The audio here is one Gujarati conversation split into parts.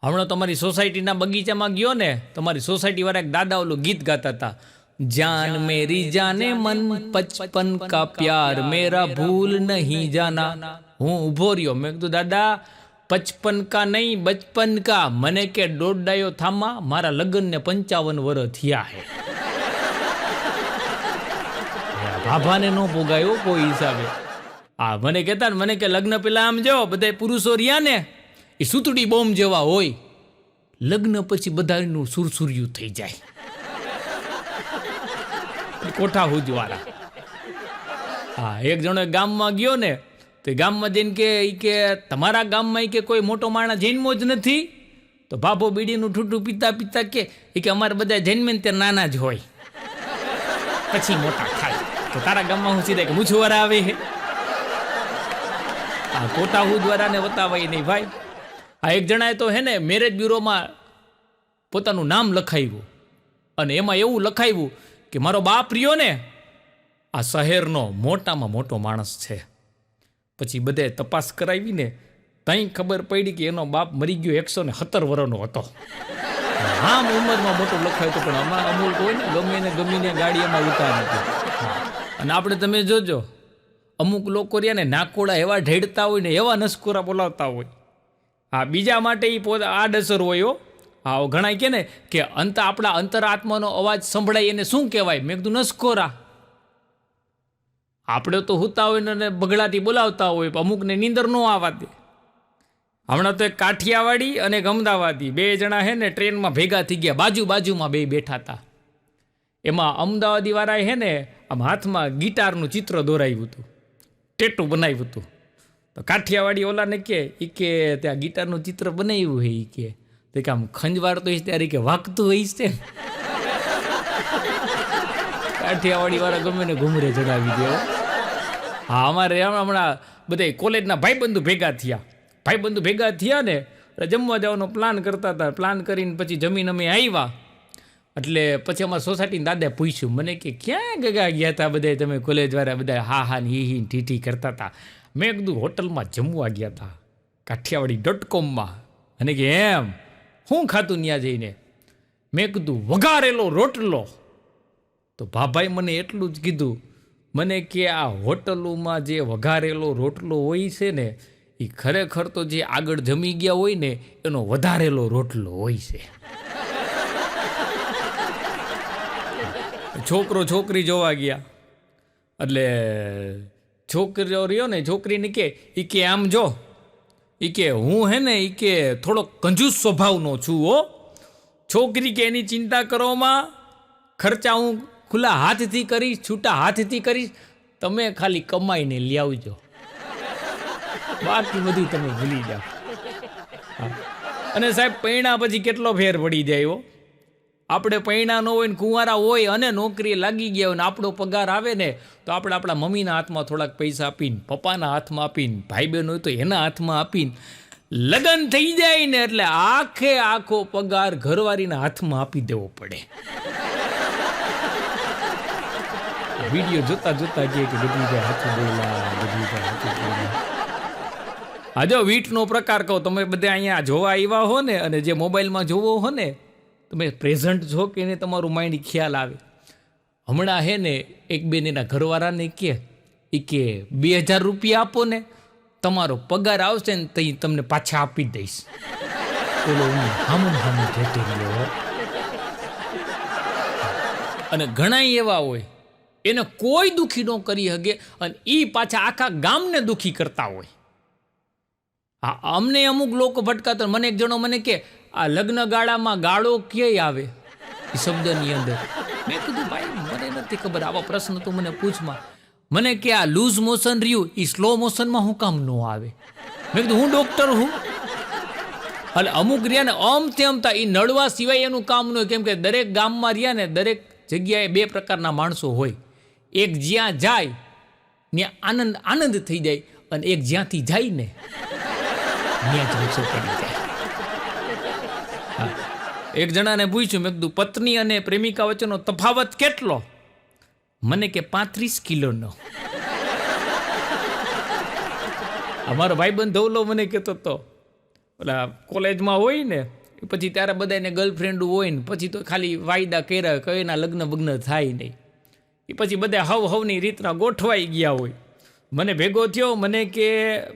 હમણાં તમારી સોસાયટીના બગીચામાં ગયો ને, તમારી સોસાયટી વાળા એક દાદા ઓલું ગીત ગાતા હતા, જાન મેરી જાને મન બચપન કા પ્યાર મેરા ભૂલ નહીં જાના. હું ઊભો રહ્યો, મેં કીધું દાદા 55 કા નહીં બચપન કા. મને કે દોડાયો થામા, મારા લગ્નને 55 વર્ષ થયા હે. ભાભાને નો ભોગાયો કોઈ હિસાબે. હા, મને કહેતા ને, મને કે લગ્ન પેલા આમ જો બધા પુરુષો રહ્યા ને એ સુતડી બોમ્બ જેવા હોય, લગ્ન પછી બધાનું સુરસુર્યું થઈ જાય. કોઠા હુજવાળા. હા, એક જણો ગામમાં ગયો ને, તો ગામમાં જઈને કે તમારા ગામમાં કે કોઈ મોટો માણસ જન્મો જ નથી. તો બાપો બીડીનું ઠૂઠું પીતા પીતા કે અમારે બધા જન્મે ને તે નાના જ હોય, પછી મોટા થાય. તો તારા ગામમાં હું સીધા કે મૂછવારા આવે હે. આ કોટા હુજવારાને બતાવાય નહીં ભાઈ. આ એક જણાએ તો હે ને મેરેજ બ્યુરોમાં પોતાનું નામ લખાવ્યું, અને એમાં એવું લખાવ્યું કે મારો બાપ રહ્યો ને આ શહેરનો મોટામાં મોટો માણસ છે. પછી બધે તપાસ કરાવીને તઈ ખબર પડી કે એનો બાપ મરી ગયો 117 વર્ષનો હતો. આમ ઉંમરમાં મોટો લખાયો હતો, પણ આમાં અમુક હોય ને ગમીને ગાડીઓમાં ઉતાર નથી. અને આપણે તમે જોજો, અમુક લોકો રહ્યા ને નાકોડા એવા ઢેડતા હોય ને એવા નસકોરા બોલાવતા હોય. હા, બીજા માટે એ આડઅસર હોય. હા, ઘણા કહે ને કે આપણા અંતરાત્માનો અવાજ સંભળાય એને શું કહેવાય? મેં કીધું નસકોરા. આપણે તો હુતા હોય ને બગડાથી બોલાવતા હોય, અમુકને નીંદર ન આવવા દે. હમણાં તો એક કાઠિયાવાડી અને એક અમદાવાદી, બે જણા હે ને ટ્રેનમાં ભેગા થઈ ગયા, બાજુમાં બે બેઠા હતા. એમાં અમદાવાદી વાળાએ હે ને આમ હાથમાં ગિટારનું ચિત્ર દોરાવ્યું હતું, ટેટુ બનાવ્યું હતું. તો કાઠિયાવાડી ઓલાને કે ત્યાં ગિટારનું ચિત્ર બનાવ્યું હે તો કે આમ ખંજવાળતો હોઈશ ત્યારે કે વાગતું હોઈશ છે. કાઠિયાવાડી વાળા ગમે ને ઘુમરે ચડાવી દે. હા, અમારે હમણાં બધા કોલેજના ભાઈબંધુ ભેગા થયા ને જમવા જવાનો પ્લાન કરતા હતા. પ્લાન કરીને પછી જમીન અમે આવ્યા, એટલે પછી અમારા સોસાયટીના દાદાએ પૂછ્યું મને કે ક્યાં ગયા હતા બધા તમે કોલેજવાળા બધા? હા હી ઠીઠી કરતા હતા. મેં કીધું હોટલમાં જમવા ગયા હતા, કાઠિયાવાડી.comમાં. અને કે એમ શું ખાતું ત્યાં જઈને? મેં કીધું વઘારેલો રોટલો. તો ભાભાઈ મને એટલું જ કીધું, મને કે આ હોટલોમાં જે વઘારેલો રોટલો હોય છે ને એ ખરેખર તો જે આગળ જમી ગયા હોય ને એનો વધારેલો રોટલો હોય છે. છોકરો છોકરી જોવા ગયા, એટલે છોકરીઓ રહ્યો ને છોકરીને કે આમ જો કે હું હે ને થોડો કંજૂસ સ્વભાવનો છું હો. છોકરી કે એની ચિંતા કરવામાં, ખર્ચા હું ખુલ્લા હાથથી કરીશ, છૂટા હાથથી કરીશ, તમે ખાલી કમાઈને લઈ આવજો, બાકી બધું તમે ભૂલી જાઓ. અને સાહેબ પૈણા પછી કેટલો ફેર પડી જાય હો. આપણે પૈણા ન હોય ને કુંવારા હોય અને નોકરી લાગી ગયા હોય ને આપણો પગાર આવે ને તો આપણે આપણા મમ્મીના હાથમાં થોડાક પૈસા આપીને, પપ્પાના હાથમાં આપીને, ભાઈ બહેન હોય તો એના હાથમાં આપીને લગ્ન થઈ જાય ને એટલે આખો પગાર ઘરવાળીના હાથમાં આપી દેવો પડે. વિડીયો જોતા કહે કે બધું હાથું બોલા. હા, જો વીટનો પ્રકાર કહો, તમે બધા અહીંયા જોવા આવ્યા હો ને અને જે મોબાઈલમાં જોવો હો ને, તમે પ્રેઝન્ટ છો કે એને તમારું માઇન્ડ ખ્યાલ આવે. હમણાં હે ને એક બેન એના ઘરવાળાને કે 2000 રૂપિયા આપો ને, તમારો પગાર આવશે ને તો તમને પાછા આપી દઈશ. બોલો, હામું જોતો રહ્યો. અને ઘણા એવા હોય એને કોઈ દુઃખી ન કરી શકે અને એ પાછા આખા ગામને દુઃખી કરતા હોય. હા, અમને અમુક લોકો ભટકાતો. મને એક જણો મને કે આ લગ્ન ગાળામાં ગાળો ક્યાંય આવે એ શબ્દની અંદર? મેં કીધું ભાઈ મને નથી ખબર, આવા પ્રશ્ન તો મને પૂછમાં. મને કે આ લૂઝ મોશન રહ્યું એ સ્લો મોશનમાં હું કામ ન આવે? મેં કીધું હું ડૉક્ટર હું. એટલે અમુક રહ્યા ને અમતા એ નડવા સિવાય એનું કામ ન હોય. કેમ કે દરેક ગામમાં રહ્યા ને દરેક જગ્યાએ બે પ્રકારના માણસો હોય. એક જ્યાં જાય ત્યાં આનંદ થઈ જાય, અને એક જ્યાંથી જાય ને ત્યાં જ ગુસ્સો પડી જાય. એક જણાને પૂછ્યું, મેં કીધું પત્ની અને પ્રેમિકા વચ્ચેનો તફાવત કેટલો? મને કે 35 કિલોનો. અમારો ભાઈબંધ ધવલો મને કહેતો હતો, ઓલા કોલેજમાં હોય ને પછી ત્યારે બધાને ગર્લફ્રેન્ડ હોય ને પછી તો ખાલી વાયદા કર્યા કઈના લગ્ન બગ્ન થાય નહીં. એ પછી બધા હવની રીતના ગોઠવાઈ ગયા હોય. મને ભેગો થયો, મને કે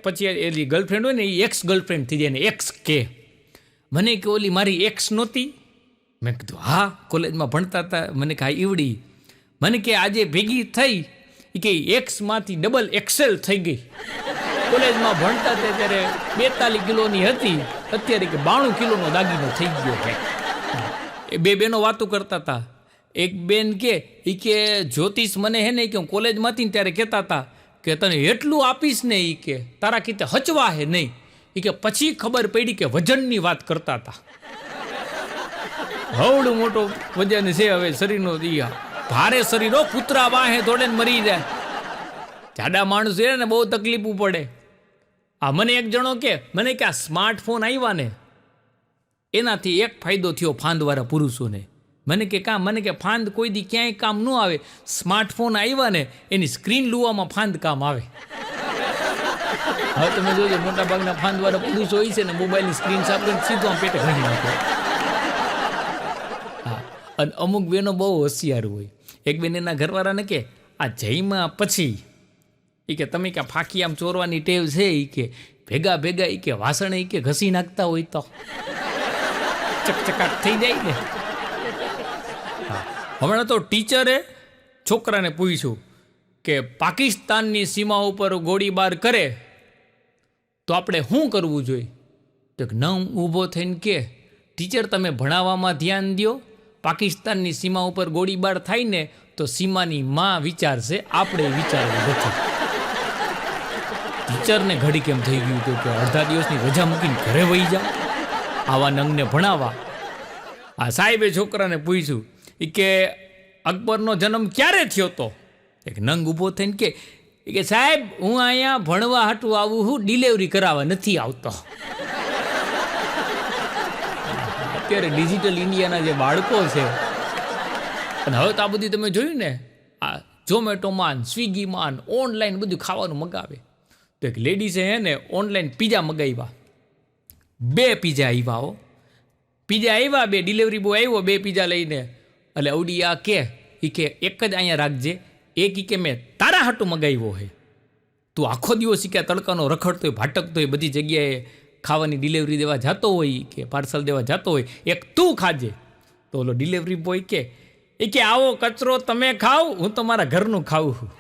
પછી એલી ગર્લફ્રેન્ડ હોય ને એ એક્સ ગર્લફ્રેન્ડ થઈ જાય ને એક્સ કે મને કે ઓલી મારી એક્સ નહોતી. મેં કીધું હા, કોલેજમાં ભણતા હતા. મને કે હા ઈવડી. મને કે આજે ભેગી થઈ એ કે એક્સમાંથી ડબલ એક્સેલ થઈ ગઈ. કોલેજમાં ભણતા હતા ત્યારે 42 કિલોની હતી, અત્યારે કે 92 કિલોનો દાગીનો થઈ ગયો છે. એ બે બેનો વાતો કરતા હતા. એક બેન કે જ્યોતિષ મને હે ને કે હું કોલેજમાંથી ત્યારે કહેતા હતા કે તને એટલું આપીશ ને એ કે તારા કીતે હચવા હે નહીં. એ કે પછી ખબર પડી કે વજનની વાત કરતા હતા. હવડું મોટો વજન છે હવે શરીરનો. ભારે શરીરો કૂતરા વાહે દોડે મરી જાય. જાડા માણસ છે ને બહુ તકલીફ પડે. આ મને એક જણો કે મને કે આ સ્માર્ટફોન આવ્યા ને એનાથી એક ફાયદો થયો ફાંદવાળા પુરુષોને. મને કે ફાંદ કોઈ દી ક્યાંય કામ ન આવે. સ્માર્ટફોન આવ્યા ને એની સ્ક્રીન લુવામાં ફાંદ કામ આવે. હવે તમે જોજો મોટા ભાગના ફાંદવાળા પુરુષો હોય છે ને મોબાઈલની સ્ક્રીન સાફ કરીને સીધો આમ પેટે ઘણી નાખે. હા, અને અમુક બેનો બહુ હોશિયાર હોય. એક બેન એના ઘરવાળાને કે આ જઈમાં પછી એ કે તમે કે ફાંકી આમ ચોરવાની ટેવ છે એ કે ભેગા એ કે વાસણ એ કે ઘસી નાખતા હોય તો ચકચકાટ થઈ જાય ને. હમણાં તો ટીચરે છોકરાને પૂછ્યું કે પાકિસ્તાનની સીમા ઉપર ગોળીબાર કરે તો આપણે શું કરવું જોઈએ? તો નમ ઊભો થઈને કે ટીચર તમે ભણાવવામાં ધ્યાન દો. પાકિસ્તાનની સીમા ઉપર ગોળીબાર થાય ને તો સીમાની માં વિચારશે, આપણે વિચારવું નથી. ટીચરને ઘડી કેમ થઈ ગયું હતું કે અડધા દિવસની રજા મૂકીને ઘરે વહી જાઓ, આવા નંગને ભણાવવા. આ સાહેબે છોકરાને પૂછ્યું કે અકબરનો જન્મ ક્યારે થયો તો? એક નંગ ઊભો થઈને કે સાહેબ હું અહીંયા ભણવા હાટું આવું હું, ડિલિવરી કરાવવા નથી આવતો. અત્યારે ડિજિટલ ઇન્ડિયાના જે બાળકો છે અને હવે તો આ બધું તમે જોયું ને આ ઝોમેટોમાં સ્વિગીમાં ઓનલાઈન બધું ખાવાનું મગાવે. તો એક લેડીઝે હે ને ઓનલાઈન પીઝા મગાવ્યા. 2 પીઝા આવ્યા હો. પીઝા આવ્યા 2, ડિલિવરી બોય આવ્યો 2 પીઝા લઈને. એટલે અવડી આ કે એક જ અહીંયા રાખજે, એક કે મેં તારા હાટું મગાવ્યો હે. તું આખો દિવસ કે તડકાનો રખડતો હોય, ભાટકતો હોય, બધી જગ્યાએ ખાવાની ડિલિવરી દેવા જતો હોય કે પાર્સલ દેવા જતો હોય, એક તું ખાજે. તો ઓલો ડિલિવરી બોય કે આવો કચરો તમે ખાવ, હું તો મારા ઘરનું ખાઉં છું.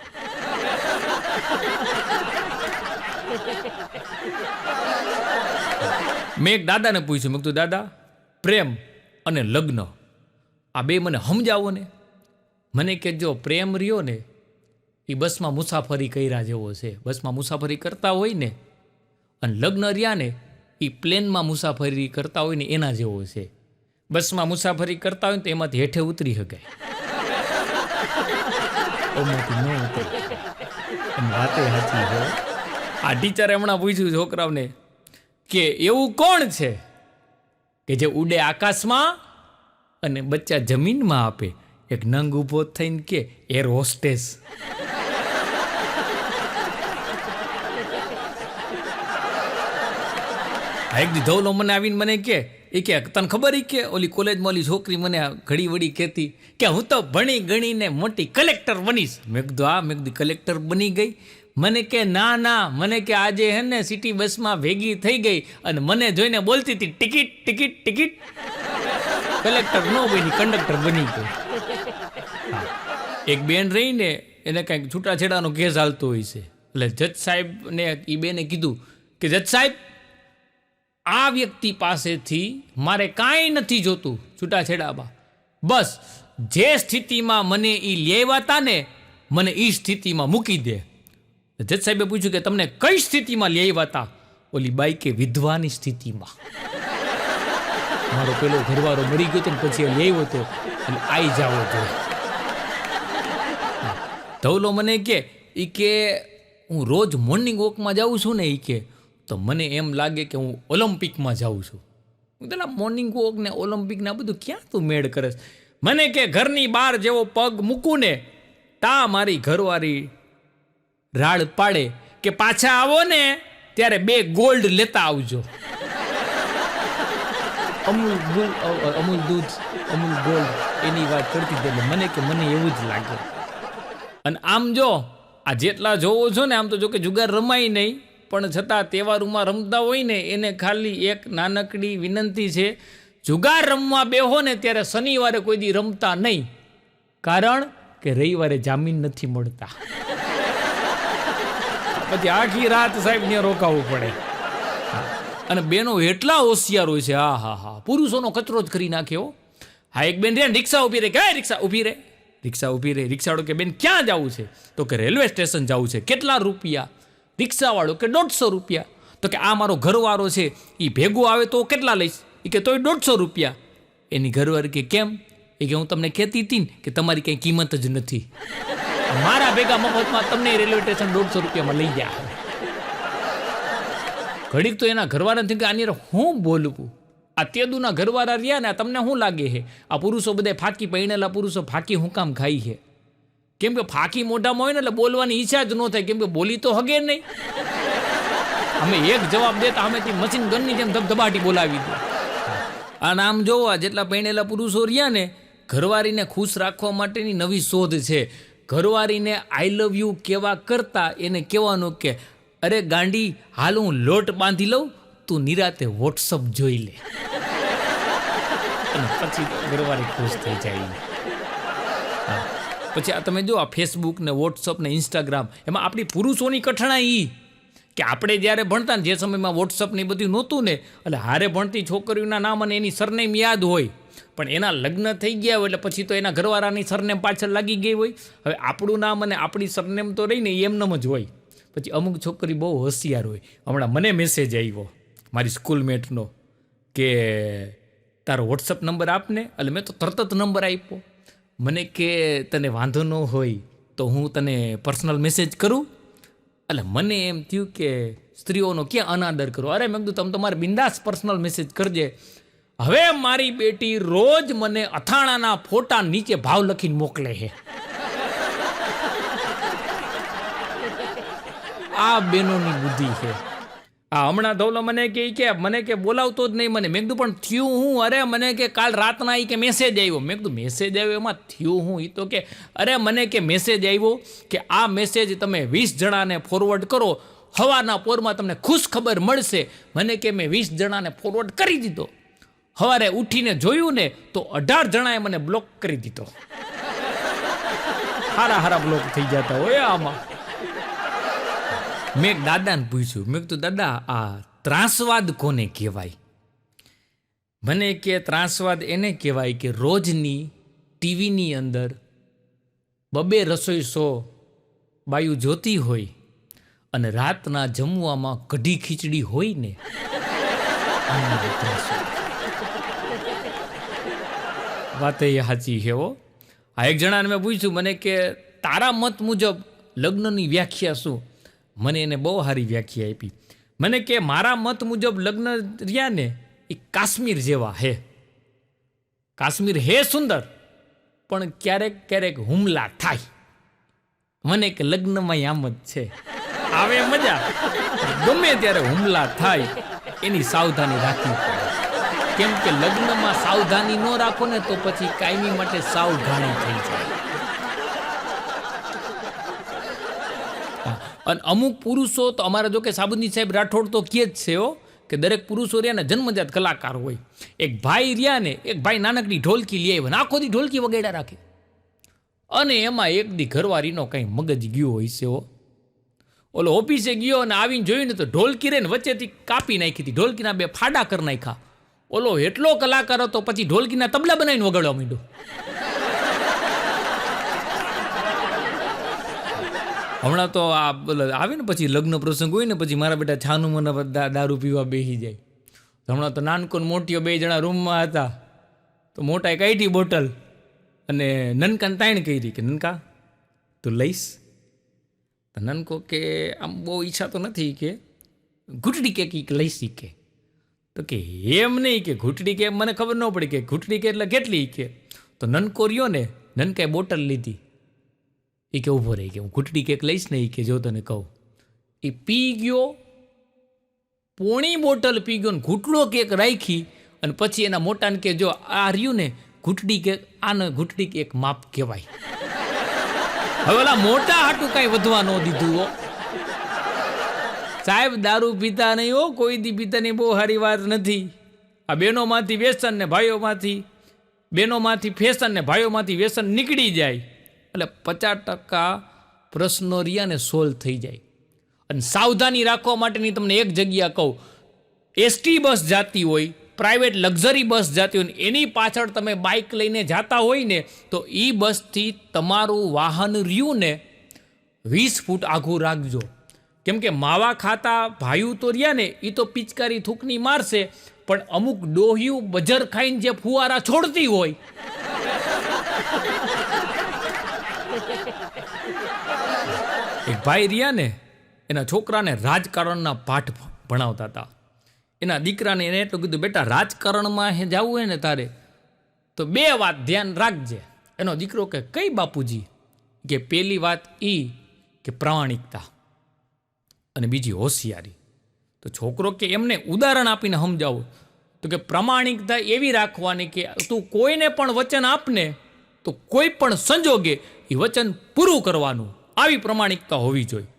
મેં એક દાદાને પૂછ્યું, મેં કીધું દાદા પ્રેમ અને લગ્ન આ બે મને સમજાવો ને. મને કે જો પ્રેમ રહ્યો ને એ બસમાં મુસાફરી કર્યા જેવો છે. બસમાં મુસાફરી કરતા હોય ને અને લગ્ન રહ્યા ને એ પ્લેનમાં મુસાફરી કરતા હોય ને એના જેવો છે. બસમાં મુસાફરી કરતા હોય ને તો એમાંથી હેઠે ઉતરી શકાય, એમાંથી ન ઉતરી. વાતે સાચી છે. આ ટીચરે હમણાં પૂછ્યું છોકરાઓને કે એવું કોણ છે કે જે ઉડે આકાશમાં અને બચ્ચા જમીનમાં આપે? એક નંગ ઊભો થઈને કે એર હોસ્ટેસ. એક દી ધવલો મને આવીને મને કે તને ખબર કે ઓલી કોલેજમાં ઓલી છોકરી મને ઘડી વળી કહેતી કે હું તો ભણી ગણીને મોટી કલેક્ટર બનીશ. મેં કીધું કલેક્ટર બની ગઈ? મને કે ના, મને કે આજે હે ને સિટી બસમાં ભેગી થઈ ગઈ અને મને જોઈને બોલતી હતી ટિકિટ. કલેક્ટર ન બની, કંડક્ટર બની ગઈ. એક બેન રહીને એને કંઈક છૂટાછેડાનો કેસ હાલતો હોય છે. એટલે જજ સાહેબને એ બેને કીધું કે જજ સાહેબ આ વ્યક્તિ પાસેથી મારે કાંઈ નથી જોતું છૂટાછેડામાં, બસ જે સ્થિતિમાં મને એ લેવા હતા ને મને એ સ્થિતિમાં મૂકી દે. જજ સાહેબે પૂછ્યું કે તમને કઈ સ્થિતિમાં લેવા હતા? ઓલી બાઈ કે વિધવાની સ્થિતિમાં. મારો પેલો ઘરવાળો મરી ગયો તો ને પછી લેવો હતો એટલે આવી જાવો જોઈએ. ધવલો મને કે હું રોજ મોર્નિંગ વોકમાં જાઉં છું ને કે તો મને એમ લાગે કે હું ઓલિમ્પિકમાં જાઉં છું. હું પેલા મોર્નિંગ વોક ને ઓલિમ્પિકને આ બધું ક્યાં તું મેળ કરે? મને કે ઘરની બહાર જેવો પગ મૂકું ને તા મારી ઘરવાળી રાડ પાડે કે પાછા આવો ને ત્યારે 2 ગોલ્ડ લેતા આવજો. અમૂલ દૂધ, અમૂલ ગોલ્ડ એની વાત કરતી હતી. એટલે મને એવું જ લાગે. અને આમ જો આ જેટલા જોવો છો ને, આમ તો જો કે જુગાર રમાય નહીં, પણ છતાં તહેવારોમાં રમતા હોય ને એને ખાલી એક નાનકડી વિનંતી છે, જુગાર રમવા બેહો ને ત્યારે શનિવારે કોઈ દી રમતા નહીં, કારણ કે રવિવારે જામીન નથી મળતા. પછી આખી રાત સાહેબ ને રોકાવું પડે. અને બેનો એટલા હોશિયાર હોય છે, હા, પુરુષોનો કચરો જ કરી નાખ્યો. હા, એક બેન રે રિક્ષા ઊભી રહે, કઈ રિક્ષા ઊભી રહે, રિક્ષાવાળો કે બેન ક્યાં જવું છે? તો કે રેલવે સ્ટેશન જવું છે. કેટલા રૂપિયા? રિક્ષાવાળો કે 150 રૂપિયા. તો કે આ મારો ઘરવાળો છે, એ ભેગો આવે તો કેટલા લઈશ? એ કે તોય 150 રૂપિયા. એની ઘરવાળી કે કેમ? એ કે હું તમને કહેતી હતી ને કે તમારી કંઈ કિંમત જ નથી, મારા ભેગા મફતમાં તમને રેલવે સ્ટેશન 150 રૂપિયામાં લઈ ગયા. ઘડીક તો એના ઘરવાળાને થયું કે આની હું બોલવું. આ તેદુના ઘરવાળા રહ્યા ને, તમને શું લાગે છે આ પુરુષો બધા ફાંકી, પરણેલા પુરુષો ફાંકી હું કામ ખાઈ છે? કેમ કે ફાંકી મોઢામાં હોય ને એટલે બોલવાની ઈચ્છા જ ન થાય, કેમ કે બોલી તો હગે નહીં. અમે એક જવાબ દેતા અમેથી મશીન ગનની જેમ ધબધબાટી બોલાવી દે. અને આમ જોવા જેટલા પરણેલા પુરુષો રહ્યા ને, ઘરવાળીને ખુશ રાખવા માટેની નવી શોધ છે. ઘરવાળીને આઈ લવ યુ કેવા કરતા એને કહેવાનું કે અરે ગાંડી, હાલ હું લોટ બાંધી લઉં, તું નિરાતે વોટ્સઅપ જોઈ લે. અને પછી ઘરવાળી ખુશ થઈ જાય. પછી આ તમે જો આ ફેસબુક ને વોટ્સઅપ ને ઇન્સ્ટાગ્રામ, એમાં આપણી પુરુષોની કઠણાઈ કે આપણે જ્યારે ભણતા ને જે સમયમાં વોટ્સઅપ ને બધું નહોતું ને, એટલે હારે ભણતી છોકરીઓના નામ અને એની સરનેમ યાદ હોય, પણ એના લગ્ન થઈ ગયા હોય એટલે પછી તો એના ઘરવાળાની સરનેમ પાછળ લાગી ગઈ હોય. હવે આપણું નામ અને આપણી સરનેમ તો રહીને એમનેમ જ હોય. પછી અમુક છોકરી બહુ હોશિયાર હોય. હમણાં મને મેસેજ આવ્યો મારી સ્કૂલમેટનો કે તારો વોટ્સઅપ નંબર આપને. એટલે મેં તો તરત જ નંબર આપ્યો. મને કે તને વાંધો ન હોય તો હું તને પર્સનલ મેસેજ કરું? એટલે મને એમ થયું કે સ્ત્રીઓનો ક્યાં અનાદર કરો. અરે મેં કીધું તમે તમારે બિંદાસ પર્સનલ મેસેજ કરજે. હવે મારી બેટી રોજ મને અથાણાના ફોટા નીચે ભાવ લખીને મોકલે છે. આ બેનોની બુદ્ધિ છે. આ હમણાં ધવલો મને કે બોલાવતો જ નહીં મને. મેં કીધું પણ થયું હું? અરે મને કે કાલ રાતના કે મેસેજ આવ્યો. મેં કીધું મેસેજ આવ્યો એમાં થયું હું? એ તો કે અરે મને કે મેસેજ આવ્યો કે આ મેસેજ તમે 20 જણાને ફોરવર્ડ કરો, હવાના પોરમાં તમને ખુશ ખબર મળશે. મને કે મેં 20 જણાને ફોરવર્ડ કરી દીધો. સવારે ઉઠીને જોયું ને તો 18 જણાએ મને બ્લોક કરી દીધો. હારા બ્લોક થઈ જતા હોય આમાં. મેં એક દાદાને પૂછ્યું, મેં કીધું દાદા આ ત્રાસવાદ કોને કહેવાય? મને કે ત્રાસવાદ એને કહેવાય કે રોજની ટીવીની અંદર 2 રસોઈ શો બાયું જોતી હોય અને રાતના જમવામાં કઢી ખીચડી હોય ને, વાત એ સાચી છે હો. આ એક જણાને મેં પૂછ્યું, મને કે તારા મત મુજબ લગ્નની વ્યાખ્યા શું? મને એને બહુ સારી વ્યાખ્યા આપી. મને કે મારા મત મુજબ લગ્ન રહ્યા ને એ કાશ્મીર જેવા હે. કાશ્મીર હે સુંદર, પણ ક્યારેક હુમલા થાય. મને કે લગ્નમાં આમ જ છે, આવે મજા, ગમે ત્યારે હુમલા થાય એની સાવધાની રાખવી પડે. કેમ કે લગ્નમાં સાવધાની ન રાખો ને તો પછી કાયમી માટે સાવધાની થઈ જાય. અને અમુક પુરુષો તો અમારા જો કે સાબુદ્દીન સાહેબ રાઠોડ તો કહે જ છે કે દરેક પુરુષો રહ્યા ને જન્મજાત કલાકાર હોય. એક ભાઈ રહ્યા ને, એક ભાઈ નાનકડી ઢોલકી લઈ આવ્યો ને આખો દી ઢોલકી વગાડ્યા રાખે. અને એમાં એક દી ઘરવાળીનો કંઈ મગજ ગયો હોય છે. ઓલો ઓફિસે ગયો અને આવીને જોયું ને તો ઢોલકી રે ને વચ્ચેથી કાપી નાખી હતી. ઢોલકીના 2 ફાડા કરી નાખ્યા. ઓલો એટલો કલાકાર હતો પછી ઢોલકીના તબલા બનાવીને વગાડવા માંડ્યો. હમણાં તો આ આવે ને પછી લગ્ન પ્રસંગ હોય ને પછી મારા બેટા છાનું મને દારૂ પીવા બેસી જાય. હમણાં તો નાનકો ને મોટીઓ 2 જણા રૂમમાં હતા તો મોટાએ કાઢી બોટલ અને નનકાને તાણ કરી કે નનકા તું લઈશ? તો નનકો કે આમ બહુ ઈચ્છા તો નથી કે ઘૂંટડી કે લઈશ કે. તો કે એમ નહીં કે ઘૂંટડી કે મને ખબર ન પડી કે ઘૂંટડી કે એટલે કેટલી કે. તો નનકો રહ્યો ને, નનકાએ બોટલ લીધી. એ કે ઊભો રહી કે હું ઘૂંટડી કેક લઈશ ને એ કે જો તને કહું. એ પી ગયો, પોણી બોટલ પી ગયો ને ઘૂંટડો કેક રાખી અને પછી એના મોટાને કે જો આ રહ્યું ને ઘૂંટડી કે આને ઘૂંટડી એક માપ કહેવાય. હવે ઓલા મોટા હાટું કાંઈ વધવા ન દીધું હો. સાહેબ દારૂ પીતા નહીં હો, કોઈ દી પીતાની બહુ સારી વાત નથી. આ બહેનોમાંથી વ્યસન ને ભાઈઓમાંથી બહેનોમાંથી ફેશન ને ભાઈઓમાંથી વ્યસન નીકળી જાય એટલે 50% પ્રશ્નો રહ્યા ને સોલ્વ થઈ જાય. અને સાવધાની રાખવા માટેની તમને એક જગ્યા કહું, એસટી બસ જાતી હોય, પ્રાઇવેટ લક્ઝરી બસ જાતી હોય, એની પાછળ તમે બાઇક લઈને જતા હોય ને તો એ બસથી તમારું વાહન રહ્યું ને 20 ફૂટ આઘું રાખજો. કેમ કે માવા ખાતા ભાઈઓ તો રહ્યા ને એ તો પિચકારી થૂકની મારશે, પણ અમુક ડોહિયું બજર ખાઈને જે ફુવારા છોડતી હોય એક ભાઈ રહ્યા ને એના છોકરાને રાજકારણના પાઠ ભણાવતા હતા. એના દીકરાને એને એટલું કીધું, બેટા રાજકારણમાં જવું હોય ને તારે તો 2 વાત ધ્યાન રાખજે. એનો દીકરો કે કઈ બાપુજી? કે પહેલી વાત એ કે પ્રામાણિકતા અને બીજી હોશિયારી. તો છોકરો કે એમને ઉદાહરણ આપીને સમજાવો તો કે પ્રામાણિકતા એવી રાખવાની કે તું કોઈને પણ વચન આપને તો કોઈ પણ સંજોગે એ વચન પૂરું કરવાનું, આવી પ્રામાણિકતા હોવી જોઈએ.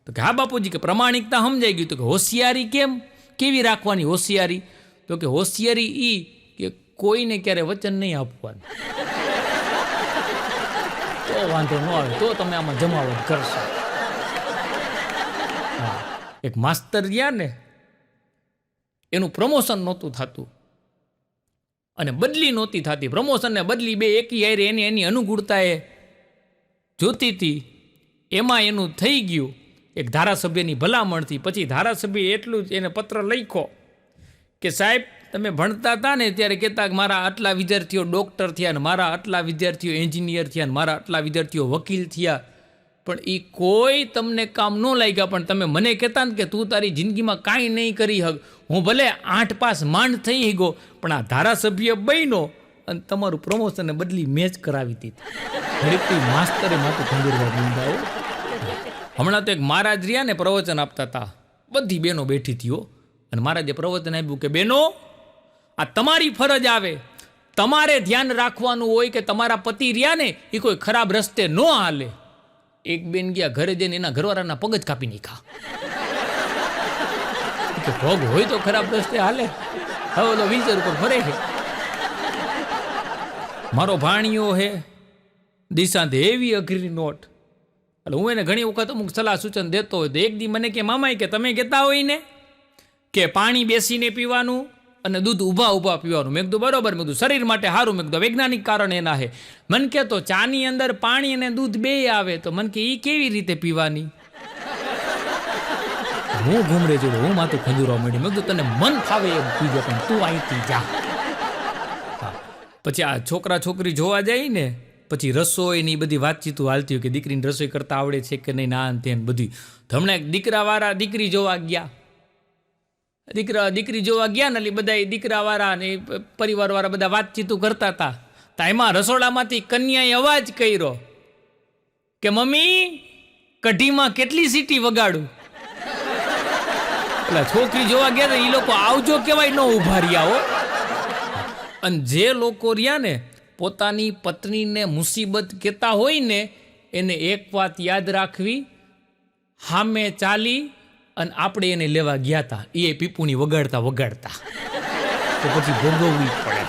તો કે હા બાપુજી કે પ્રામાણિકતા સમજાઈ ગયું. તો કે હોશિયારી કેવી રાખવાની હોશિયારી? તો કે હોશિયારી એ કે કોઈને ક્યારે વચન નહીં આપવાનું. તો વાંધો ન આવે, તો તમે આમાં જમાવટ કરશો. એક માસ્તર રહ્યા ને એનું પ્રમોશન નહોતું થતું અને બદલી નહોતી થતી. પ્રમોશન ને બદલી બે એકી હારે એની અનુકૂળતા એ જોતી હતી. એમાં એનું થઈ ગયું એક ધારાસભ્યની ભલામણથી. પછી ધારાસભ્ય એટલું જ એને પત્ર લખ્યો કે સાહેબ તમે ભણતા હતા ને ત્યારે કહેતા કે મારા આટલા વિદ્યાર્થીઓ ડૉક્ટર થયા ને મારા આટલા વિદ્યાર્થીઓ એન્જિનિયર થયા ને મારા આટલા વિદ્યાર્થીઓ વકીલ થયા, પણ એ કોઈ તમને કામ ન લાગ્યા. પણ તમે મને કહેતા ને કે તું તારી જિંદગીમાં કાંઈ નહીં કરી હક, હું ભલે 8 પાસ માંડ થઈ ગયો પણ આ ધારાસભ્ય બન્યો અને તમારું પ્રમોશનને બદલી મેચ કરાવી દીધી. ઘડીકથી માસ્તરે માથું ખંજોરવા માંડ્યા. હમણાં તો એક મહારાજ રહ્યા ને પ્રવચન આપતા હતા, બધી બહેનો બેઠી હતી અને મહારાજે પ્રવચન આપ્યું કે બહેનો આ તમારી ફરજ આવે, તમારે ધ્યાન રાખવાનું હોય કે તમારા પતિ રહ્યા ને એ કોઈ ખરાબ રસ્તે ન હાલે. એક બેન ગયા ઘરે જઈને એના ઘરવાળાના પગ જ કાપી નાખ્યા. પગ હોય તો ખરાબ રસ્તે હાલે, હવે તો વ્હીલચેર ઉપર ફરે છે. મારો ભાણિયો હે દિશાંત એવી અઘરી નોટ, એટલે હું એને ઘણી વખત અમુક સલાહ સૂચન દેતો હોય તો એક દી મને કે મામા કે તમે કહેતા હોય ને કે પાણી બેસીને પીવાનું અને દૂધ ઊભા પીવાનું. મેં કીધું બરોબર, મેં કીધું શરીર માટે સારું, મેં કીધું વૈજ્ઞાનિક કારણ એના છે. મન કે તો ચાની અંદર પાણી અને દૂધ બે આવે તો મન કે એ કેવી રીતે પીવાની? હું ઘૂમરે જોડે હું માથું ખંજુરવા માંડી. મેં કીધું તને મન ફાવે એમ પીજે પણ તું અહીંથી જા. પછી આ છોકરા છોકરી જોવા જાય ને પછી રસોઈ ની બધી વાતચીતું હાલતી હોય કે દીકરીને રસોઈ કરતા આવડે છે કે નહીં, ના તેમ બધી. હમણાં એક દીકરાવાળા દીકરી જોવા ગયા, દીકરી જોવા ગયા ને એટલે બધા દીકરાવાળા ને પરિવારવાળા બધા વાતચીતું કરતા હતા. તો એમાં રસોડામાંથી કન્યાએ અવાજ કર્યો કે મમ્મી કઢીમાં કેટલી સીટી વગાડું? એટલે છોકરી જોવા ગયા ને એ લોકો આવજો કેવાય ન ઉભા રહ્યા હો. અને જે લોકો રહ્યા ને પોતાની પત્નીને મુસીબત કહેતા હોય ને એને એક વાત યાદ રાખવી, હામે ચાલી અને આપણે એને લેવા ગયા હતા એ પીપુની વગાડતા તો પછી ભોગવવી પડે.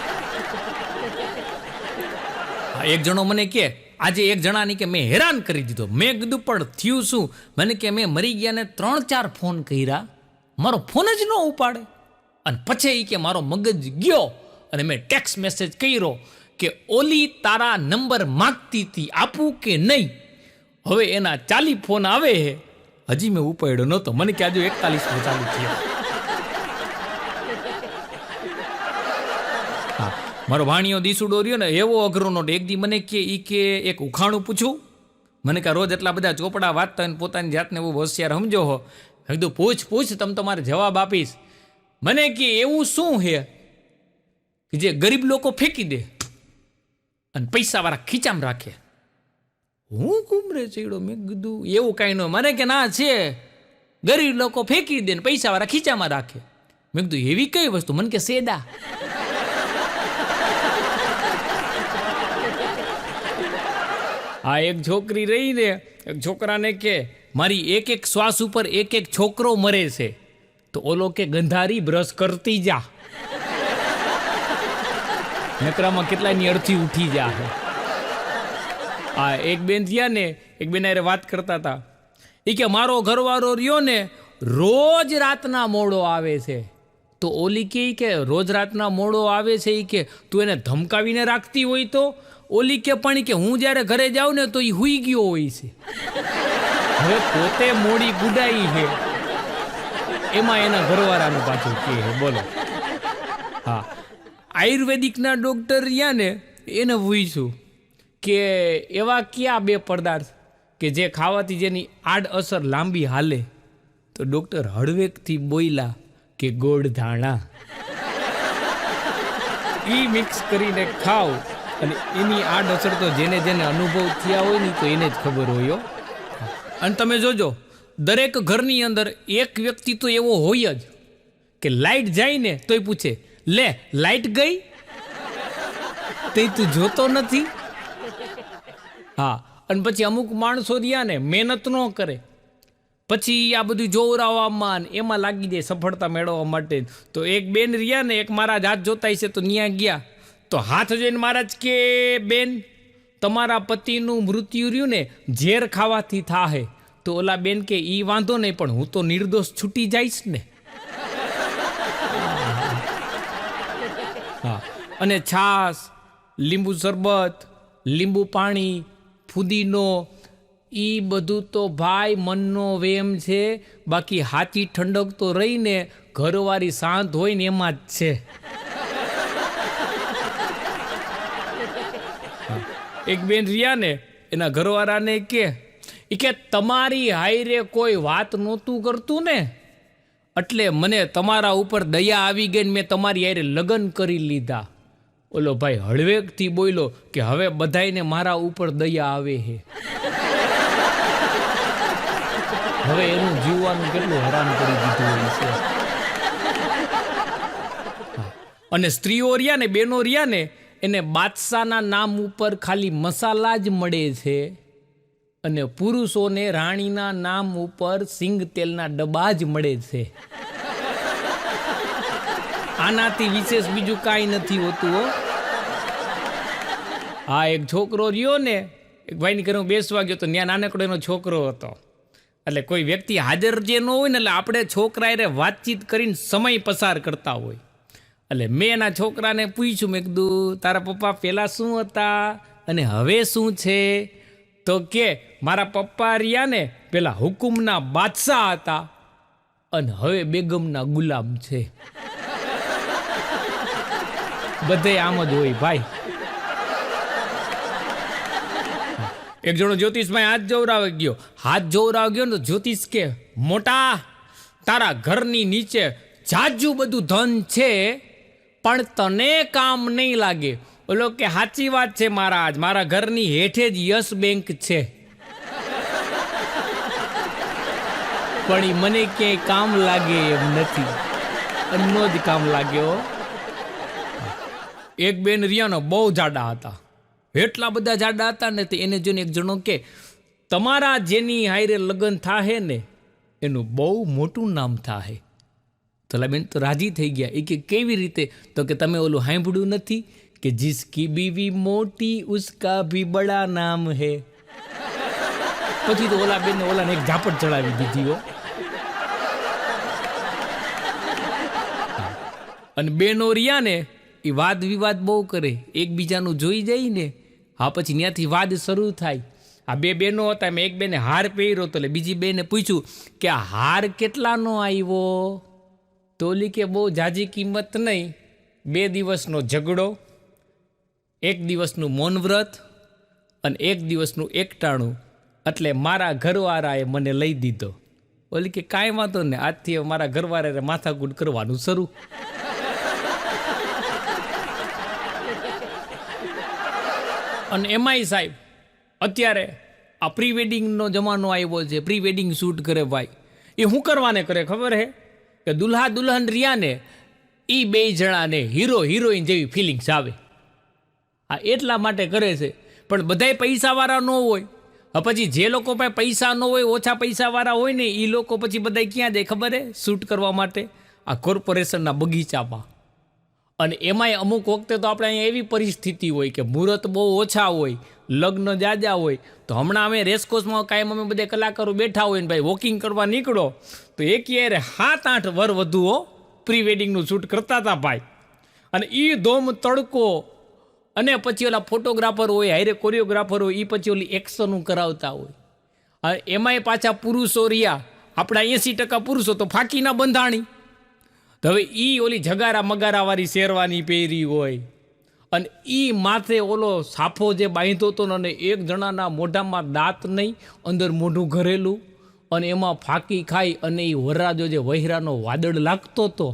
એક જણો મને કે આજે એક જણાની કે મેં હેરાન કરી દીધો. મેં કીધું પણ થયું શું? મને કે મેં મરી ગયા ને 3-4 ફોન કર્યા, મારો ફોન જ ન ઉપાડે. અને પછી એ કે મારો મગજ ગયો અને મેં ટેક્સ્ટ મેસેજ કર્યો કે ઓલી તારા નંબર માગતી હતી આપું કે નહીં? હવે એના 40 ફોન આવે હે, હજી મેં ઉપાડ્યો નહોતો. મને કે આજે 41 ચાલુ થયો. હા, મારો ભાણિયો દીસુડો રહ્યો ને એવો અઘરો નોટ. એક દી મને કે એક ઉખાણું પૂછું. મને કે રોજ એટલા બધા ચોપડા વાંચતા હોય પોતાની જાતને બહુ હોશિયાર સમજો હો. મેં કીધું પૂછ તમે તમારે જવાબ આપીશ. મને કે એવું શું હે કે જે ગરીબ લોકો ફેંકી દે અને પૈસાવાળા ખીચામાં રાખે? હું કુમરે ચડ્યો. મેં કીધું એવું કાંઈ ન. મને કે ના છે, ગરીબ લોકો ફેંકી દે ને પૈસાવાળા ખીચામાં રાખે. મેં કીધું એવી કઈ વસ્તુ? મને કે સેડા. આ એક છોકરી રહી ને, એક છોકરાને કે મારી એક એક શ્વાસ ઉપર એક એક છોકરો મરે છે. તો ઓલો કે ગંધારી બ્રશ કરતી જા, નકરામાં કેટલાની અર્થી ઉઠી જા. આ એક બેન થયા ને, એક બેન અરે વાત કરતા હતા. એ કે મારો ઘરવાળો રહ્યો ને રોજ રાતના મોડો આવે છે. તો ઓલી કે રોજ રાતના મોડો આવે છે, એ કે તું એને ધમકાવીને રાખતી હોય તો? ઓલી કે પણ કે હું જ્યારે ઘરે જાઉં ને તો એ હુઈ ગયો હોય છે. હવે પોતે મોડી ગુડાઈ છે, એમાં એના ઘરવાળાનું પાછું કે બોલો. હા, આયુર્વેદિકના ડૉક્ટર રહ્યા ને એને પૂછ્યું કે એવા કયા બે પદાર્થ કે જે ખાવાથી જેની આડઅસર લાંબી હાલે? તો ડૉક્ટર હળવેકથી બોલ્યા કે ગોળ ધાણા. એ મિક્સ કરીને ખાઓ અને એની આડઅસર તો જેને જેને અનુભવ થયા હોય ને તો એને જ ખબર હોય. અને તમે જોજો, દરેક ઘરની અંદર એક વ્યક્તિ તો એવો હોય જ કે લાઇટ જાય ને તોય પૂછે, લે લાઇટ ગઈ? તે તું જોતો નથી? હા, અને પછી અમુક માણસો રહ્યા ને મહેનત ન કરે, પછી આ બધું જોવરાવવામાં એમાં લાગી જાય સફળતા મેળવવા માટે. તો એક બેન રહ્યા ને, એક મહારાજ હાથ જોતા છે તો ત્યાં ગયા. તો હાથ જોઈને મહારાજ કે બેન, તમારા પતિનું મૃત્યુ રહ્યું ને ઝેર ખાવાથી થાહે. તો ઓલા બેન કે ઈ વાંધો નહીં, પણ હું તો નિર્દોષ છૂટી જઈશ ને. હા, અને છાશ, લીંબુ શરબત, લીંબુ પાણી, ફુદીનો, એ બધું તો ભાઈ મનનો વેમ છે. બાકી હાથી ઠંડક તો રહીને ઘરવાળી શાંત હોય ને એમાં જ છે. એક બેન રહ્યા ને, એના ઘરવાળાને કે તમારી હાયરે કોઈ વાત નહોતું કરતું ને, એટલે મને તમારા ઉપર દયા આવી ગઈ ને મેં તમારી હાયરે લગ્ન કરી લીધા. ઓલો ભાઈ હળવેકથી બોલ્યો કે હવે બધાયને મારા ઉપર દયા આવે છે. હવે એનું જીવવાનું કેટલું હેરાન કરી દીધું હોય છે. અને સ્ત્રીઓ રહ્યા ને, બેનો રહ્યા ને, એને બાદશાહના નામ ઉપર ખાલી મસાલા જ મળે છે, અને પુરુષોને રાણીના નામ ઉપર સિંગ તેલના ડબ્બા જ મળે છે. આનાથી વિશેષ બીજું કાંઈ નથી હોતું. હા, એક છોકરો રહ્યો ને, એક ભાઈની ઘરે બેસવા ગયો તો ત્યાં નાનકડો એનો છોકરો હતો. એટલે કોઈ વ્યક્તિ હાજર જે ન હોય ને, એટલે આપણે છોકરા એ વાતચીત કરીને સમય પસાર કરતા હોય. એટલે મેં એના છોકરાને પૂછ્યું, મેં કીધું તારા પપ્પા પહેલાં શું હતા અને હવે શું છે? તો કે મારા પપ્પા રહ્યા ને પેલા હુકુમના બાદશાહ હતા અને હવે બેગમના ગુલામ છે. બધે આમ જ હોય ભાઈ. એક જણો જ્યોતિષભાઈ હાથ જોવરાવ ગયો ને તો જ્યોતિષ કે મોટા, તારા ઘરની નીચે જાજુ બધું ધન છે પણ તને કામ નહીં લાગે. ઓલો કે સાચી વાત છે મહારાજ, મારા ઘરની હેઠે જ યસ બેંક છે, પણ એ મને ક્યાંય કામ લાગે એમ નથી. અન્નો જ કામ લાગ્યો. એક બેન રિયાનો બહુ જાડા હતા, એટલા બધા જાડા હતા ને, એને જોઈને એક જણો કે તમારા જેની હાયરે લગ્ન થાહે ને એનું બહુ મોટું નામ થાહે. તો બેન તો રાજી થઈ ગયા. એ કે કેવી રીતે? તો કે તમે ઓલું સાંભળ્યું નથી કે જિસકી બીવી મોટી ઉસકા ભી બડા નામ હે. પછી તો ઓલા બેન ઓલાને એક ઝાપટ ચડાવી દીધી. અને બેનો રિયા ને એ વાદ વિવાદ બહુ કરે, એકબીજાનું જોઈ જાય ને. હા, પછી ત્યાંથી વાદ શરૂ થાય. આ બે બહેનો હતા, મેં એક બેને હાર પહેર્યો તો એટલે બીજી બેને પૂછ્યું કે આ હાર કેટલાનો આવ્યો? તો ઓલી કે બહુ જાજી કિંમત નહીં, 2 દિવસનો ઝઘડો, 1 દિવસનું મૌન વ્રત અને 1 દિવસનું એકટાણું, એટલે મારા ઘરવાળાએ મને લઈ દીધો. ઓલી કે કાંઈ વાંધો ને, આજથી મારા ઘરવાળાએ માથાકૂટ કરવાનું શરૂ. અને એમાંય સાહેબ અત્યારે આ પ્રી વેડિંગનો જમાનો આવ્યો છે. પ્રી વેડિંગ શૂટ કરે ભાઈ. એ શું કરવાને કરે ખબર હે? કે દુલ્હા દુલ્હન રિયા ને એ 2 જણાને હીરો હિરોઈન જેવી ફિલિંગ્સ આવે. આ એટલા માટે કરે છે પણ બધાય પૈસાવાળા ન હોય. પછી જે લોકો પાસે પૈસા ન હોય, ઓછા પૈસાવાળા હોય ને, એ લોકો પછી બધા ક્યાં જાય ખબર હે? શૂટ કરવા માટે આ કોર્પોરેશનના બગીચામાં. અને એમાંય અમુક વખતે તો આપણે અહીંયા એવી પરિસ્થિતિ હોય કે મુહૂર્ત બહુ ઓછા હોય, લગ્ન જાજા હોય, તો હમણાં અમે રેસકોર્સમાં કાયમ અમે બધા કલાકારો બેઠા હોય ને ભાઈ વોકિંગ કરવા નીકળો તો એક યારે 7-8 વર વધુઓ પ્રી વેડિંગનું શૂટ કરતા હતા ભાઈ. અને એ ધોમ તડકો, અને પછી ઓલા ફોટોગ્રાફર હોય, હારે કોરિયોગ્રાફર હોય, એ પછી ઓલી એક્શનું કરાવતા હોય. એમાંય પાછા પુરુષો રહ્યા, આપણા 80% પુરુષો તો ફાંકીના બંધાણી. તો હવે એ ઓલી જગારા મગારાવાળી શેરવાની પહેરી હોય, અને એ માથે ઓલો સાફો જે બાંધ્યો હતો ને, એક જણાના મોઢામાં દાંત નહીં, અંદર મોઢું ઘરેલું, અને એમાં ફાંકી ખાઈ, અને એ વરરાજો જે વહેરાનો વાદળ લાગતો હતો.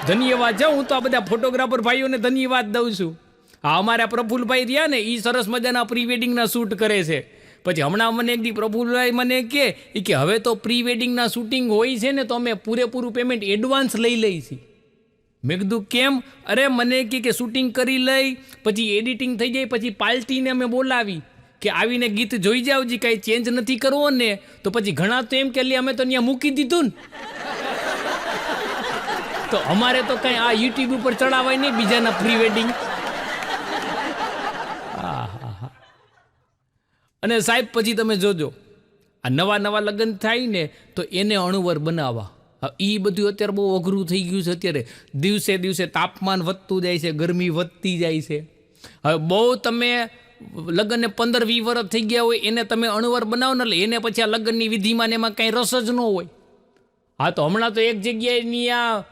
ધન્યવાદ છે, હું તો આ બધા ફોટોગ્રાફર ભાઈઓને ધન્યવાદ દઉં છું. આ અમારા પ્રફુલભાઈ રહ્યા ને, એ સરસ મજાના પ્રી વેડિંગના શૂટ કરે છે. પછી હમણાં મને એક દી પ્રફુલભાઈ મને કે હવે તો પ્રી વેડિંગના શૂટિંગ હોય છે ને, તો અમે પૂરેપૂરું પેમેન્ટ એડવાન્સ લઈ લઈએ છીએ. મેં કીધું કેમ? અરે મને કે શૂટિંગ કરી લઈ, પછી એડિટિંગ થઈ જાય, પછી પાર્ટીને અમે બોલાવી કે આવીને ગીત જોઈ જાવ, જે કાંઈ ચેન્જ નથી કરવો ને. તો પછી ઘણા તો એમ કે અમે તો ત્યાં મૂકી દીધું ને. તો અમારે તો કઈ આ યુટ્યુબ ઉપર ચડાવાય નહીં બીજાના પ્રી વેડિંગ. અને સાહેબ પછી તમે જોજો, આ નવા લગ્ન થાય ને તો એને અણુવર બનાવવા, એ બધું અત્યારે બહુ અઘરું થઈ ગયું છે. અત્યારે દિવસે દિવસે તાપમાન વધતું જાય છે, ગરમી વધતી જાય છે. હવે બહુ તમે લગ્નને 15-20 વર્ષ થઈ ગયા હોય, એને તમે અણુવર બનાવો ને, એટલે એને પછી આ લગ્નની વિધિમાં એમાં કાંઈ રસ જ ન હોય. હા, તો હમણાં તો એક જગ્યાએની આ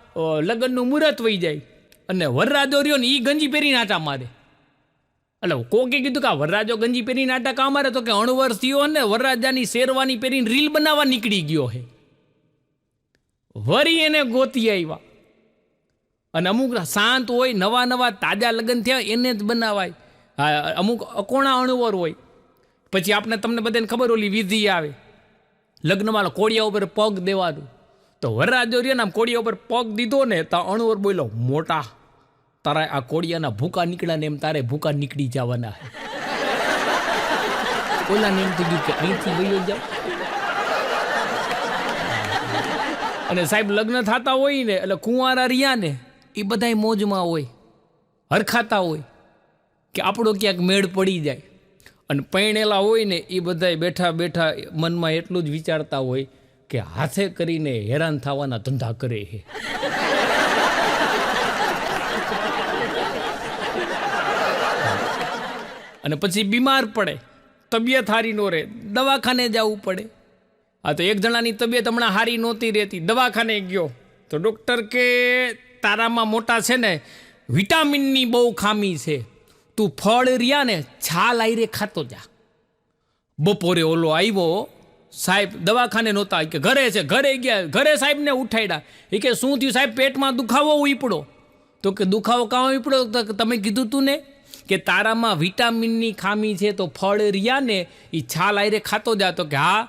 લગ્નનું મુહૂર્ત વહી જાય, અને વરરાજો રહ્યો ને એ ગંજી પહેરીને આટા મારે. એટલે કોકે કીધું કે આ વરરાજો ગંજી પહેરીને આટા કા મારે? તો કે અણુવર થયો ને, વરરાજાની શેરવાની પહેરીને રીલ બનાવવા નીકળી ગયો હે. વરી એને ગોતી આવ્યા. અને અમુક શાંત હોય, નવા તાજા લગ્ન થયા એને જ બનાવાય. હા, અમુક અકોણા અણુવર હોય. પછી આપણે તમને બધાને ખબર ઓલી વિધિ આવે લગ્નમાં, કોળિયા ઉપર પગ દેવાનું. તો વરરાજો રહ્યો ને, આમ કોળિયા ઉપર પગ દીધો ને, તો અણુવર બોલો, મોટા તારા આ કોળિયાના ભૂકા નીકળ્યા ને, એમ તારે ભૂકા નીકળી જવાના. ઓલાને એમ થઈ ગયું કે અહીંથી વયો જાવ. અને સાહેબ લગ્ન થતા હોય ને, એટલે કુંવારા રહ્યા ને, એ બધાય મોજમાં હોય, હરખાતા હોય કે આપણો ક્યાંક મેળ પડી જાય. અને પૈણેલા હોય ને, એ બધાય બેઠા બેઠા મનમાં એટલું જ વિચારતા હોય કે હાથે કરીને હેરાન થવાના ધંધા કરે છે. અને પછી બીમાર પડે, તબિયત હારી ન રહે, દવાખાને જવું પડે. હા, તો એક જણાની તબિયત હમણાં હારી નહોતી રહેતી, દવાખાને ગયો તો ડૉક્ટર કે તારામાં મોટા છે ને વિટામિનની બહુ ખામી છે, તું ફળ રહ્યા ને છાલ આયરે ખાતો જા. બપોરે ઓલો આવ્યો સાહેબ, દવાખાને નહોતા કે ઘરે છે, ઘરે ગયા, ઘરે સાહેબને ઉઠાડ્યા. એ કે શું થયું સાહેબ? પેટમાં દુખાવો ઉપડો. તો કે દુખાવો કાં ઉપડો? તો તમે કીધું તું ને કે તારામાં વિટામિનની ખામી છે, તો ફળ રહ્યા ને એ છાલ આયરે ખાતો જા. તો કે હા.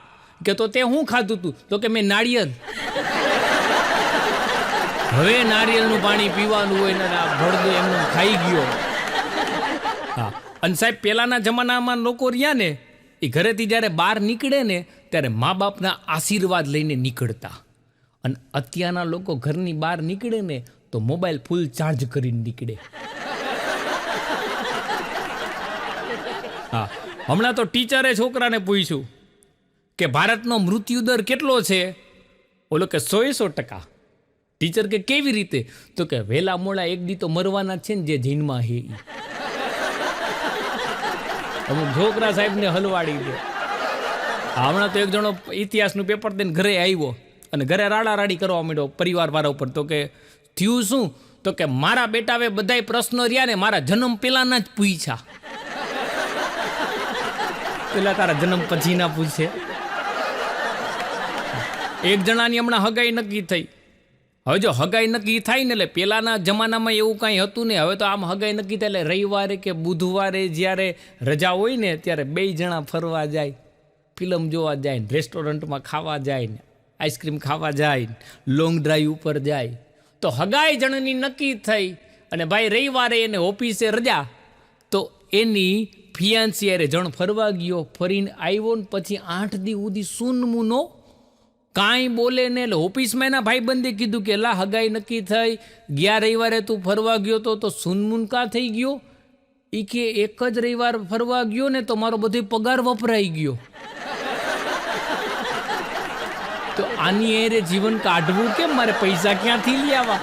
કે તો તે શું ખાધું તું? તો કે મેં નાળિયેર. હવે નાળિયેરનું પાણી પીવાનું હોય ને, આ ભળદો એમનો ખાઈ ગયો. હા, અને સાહેબ પહેલાંના જમાનામાં લોકો રહ્યા ને, એ ઘરેથી જ્યારે બહાર નીકળે ને, ત્યારે મા બાપના આશીર્વાદ લઈને નીકળતા. અને અત્યારના લોકો ઘરની બહાર નીકળે ને તો મોબાઈલ ફૂલ ચાર્જ કરીને નીકળે. હા, હમણાં તો ટીચરે છોકરાને પૂછ્યું કે ભારતનો મૃત્યુદર કેટલો છે? ઓલો કે 100%. ટીચર કે કેવી રીતે? તો કે વહેલા મોડા એક દી તો મરવાના છે ને, જે જીનમાં હે. અમુક છોકરા સાહેબને હલવાડી દે. હમણાં તો એક જણો ઇતિહાસનું પેપર દઈને ઘરે આવ્યો, અને ઘરે રાડારાડી કરવા માંડ્યો પરિવારવાળા ઉપર. તો કે થયું શું? તો કે મારા બેટાવે બધાય પ્રશ્નો રહ્યા ને મારા જન્મ પહેલાના જ પૂછ્યા. પેલા તારા જન્મ પછી ના પૂછે. એક જણાની હમણાં હગાઈ નક્કી થઈ. હવે જો હગાઈ નક્કી થાય ને, એટલે પહેલાંના જમાનામાં એવું કાંઈ હતું ને. હવે તો આમ હગાઈ નક્કી થાય એટલે રવિવારે કે બુધવારે જ્યારે રજા હોય ને, ત્યારે 2 જણા ફરવા જાય, ફિલ્મ જોવા જાય, રેસ્ટોરન્ટમાં ખાવા જાય, ને આઈસ્ક્રીમ ખાવા જાય, લોંગ ડ્રાઈવ ઉપર જાય. તો હગાઈ જણની નક્કી થઈ, અને ભાઈ રવિવારે એને ઓફિસે રજા, તો એની ફિયાન્સી અરે જણ ફરવા ગયો, ફરીને આવ્યો ને પછી 8 દી સુધી સૂનમૂનો કાંઈ બોલે ને. એટલે ઓફિસમાં એના ભાઈબંધે કીધું કે લા હગાઈ નક્કી થઈ, ગયા રવિવારે તું ફરવા ગયો તો સૂનમૂન કાં થઈ ગયો? એ કે એક જ રવિવાર ફરવા ગયો ને તો મારો બધો પગાર વપરાઈ ગયો. તો આની એરે જીવન કાઢવું કેમ? મારે પૈસા ક્યાંથી લઈ આવવા?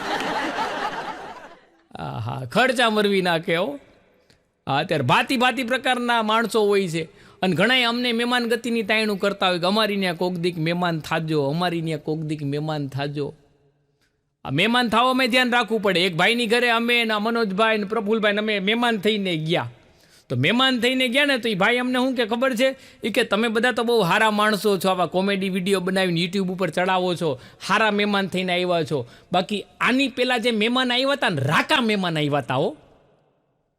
હા, ખર્ચા મરવી નાખે હો. હા, અત્યારે ભાતી ભાતી પ્રકારના માણસો હોય છે અને ઘણા અમને મહેમાન ગતિની તાયણું કરતા હોય કે અમારી ત્યાં કોક દીક મહેમાન થાજો, અમારી ત્યાં કોક દીક મહેમાન થાજો. આ મહેમાન થવામાં ધ્યાન રાખવું પડે. એક ભાઈની ઘરે અમે ને મનોજભાઈ ને પ્રફુલભાઈ અમે મહેમાન થઈને ગયા. તો મહેમાન થઈને ગયા ને તો એ ભાઈ અમને શું કે ખબર છે, એ કે તમે બધા તો બહુ સારા માણસો છો, આવા કોમેડી વિડીયો બનાવીને યુટ્યુબ ઉપર ચડાવો છો, સારા મહેમાન થઈને આવ્યા છો. બાકી આની પહેલાં જે મહેમાન આવ્યા હતા ને રાકા મહેમાન આવ્યા હતા હો.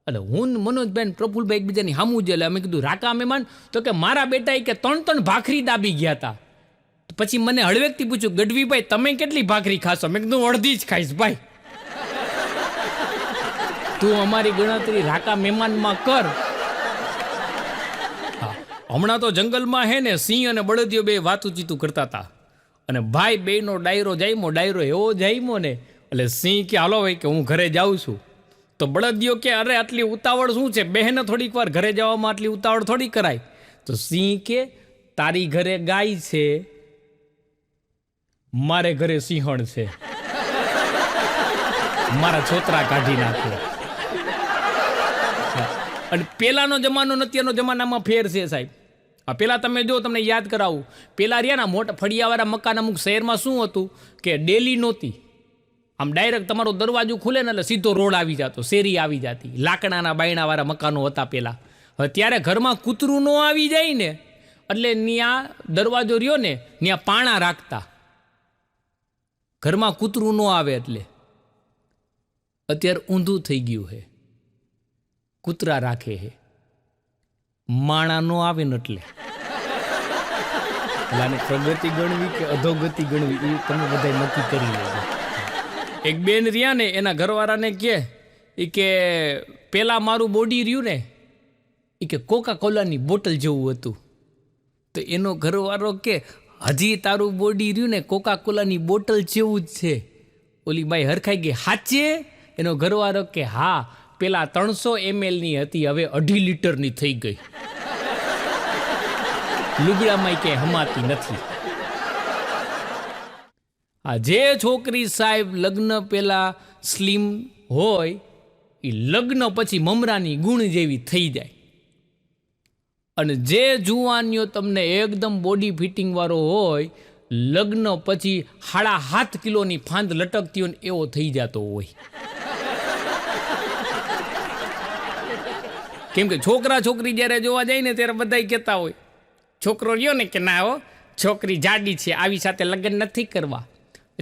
એટલે હું મનોજભાઈ પ્રફુલભાઈ એકબીજાની સામું જ. એટલે અમે કીધું રાકા મહેમાન? તો કે મારા બેટા કે 3 ભાખરી દાબી ગયા હતા. પછી મને હળવેકથી પૂછ્યું, ગઢવીભાઈ તમે કેટલી ભાખરી ખાશો? મેં કીધું અડધી જ ખાઈશ ભાઈ. તું અમારી ગણતરી રાકા મહેમાનમાં કર. હમણાં તો જંગલમાં હે ને સિંહ અને બળદિયો બે વાતું ચીતું કરતા હતા અને ભાઈ બેનો ડાયરો એવો જામ્યો ને. એટલે સિંહ કે હાલો ભાઈ કે હું ઘરે જાઉં છું. તો બળદિયો કે અરે આટલી ઉતાવળ શું છે? બહેને થોડીક વાર ઘરે જવામાં આટલી ઉતાવળ થોડી કરાય. તો સિંહ કે તારી ઘરે ગાય છે, મારે ઘરે સિંહણ છે, મારા છોતરા કાઢી નાખે. અને પેલાનો જમાનો અત્યારનો જમાનામાં ફેર છે સાહેબ. પેલા તમે જો, તમને યાદ કરાવું, પેલા રહ્યા ના મોટા ફળિયાવાળા મકાન અમુક શહેરમાં શું હતું કે ડેલી નહોતી. આમ ડાયરેક્ટ તમારો દરવાજો ખુલે ને એટલે સીધો રોડ આવી જતો, શેરી આવી જતી. લાકડાના બાયણાવાળા મકાનો હતા પહેલાં. હવે ત્યારે ઘરમાં કૂતરું ન આવી જાય ને એટલે ત્યાં દરવાજો રહ્યો ને ત્યાં પાણા રાખતા, ઘરમાં કૂતરું ન આવે એટલે. અત્યારે ઊંધું થઈ ગયું છે, કૂતરા રાખે છે, માણા ન આવે ને એટલે. એટલે પ્રગતિ ગણવી કે અધોગતિ ગણવી એ તમે બધા નક્કી કરી લેજો. એક બેન રહ્યા ને એના ઘરવાળાને કે પેલા મારું બોડી રહ્યું ને એ કે કોકા કોલાની બોટલ જેવું હતું. તો એનો ઘરવાળો કે હજી તારું બોડી રહ્યું ને કોકા કોલાની બોટલ જેવું જ છે. ઓલી બાઈ હરખાઈ ગઈ, હાચે? એનો ઘરવાળો કે હા, પેલા 300 ml ની હતી, હવે 2.5 લીટરની થઈ ગઈ. લુગડામાં કે હમાતી નથી. આ જે છોકરી સાહેબ લગ્ન પહેલા સ્લિમ હોય એ લગ્ન પછી મમરાની ગુણ જેવી થઈ જાય. અને જે જુવાનીઓ તમને એકદમ બોડી ફિટિંગ વાળો હોય લગ્ન પછી 7.5 કિલોની ફાંદ લટકતી હોય ને એવો થઈ જતો હોય. કેમ કે છોકરા છોકરી જ્યારે જોવા જાય ને ત્યારે બધા કહેતા હોય, છોકરો રહ્યો ને કે ના હો છોકરી જાડી છે આવી સાથે લગ્ન નથી કરવા.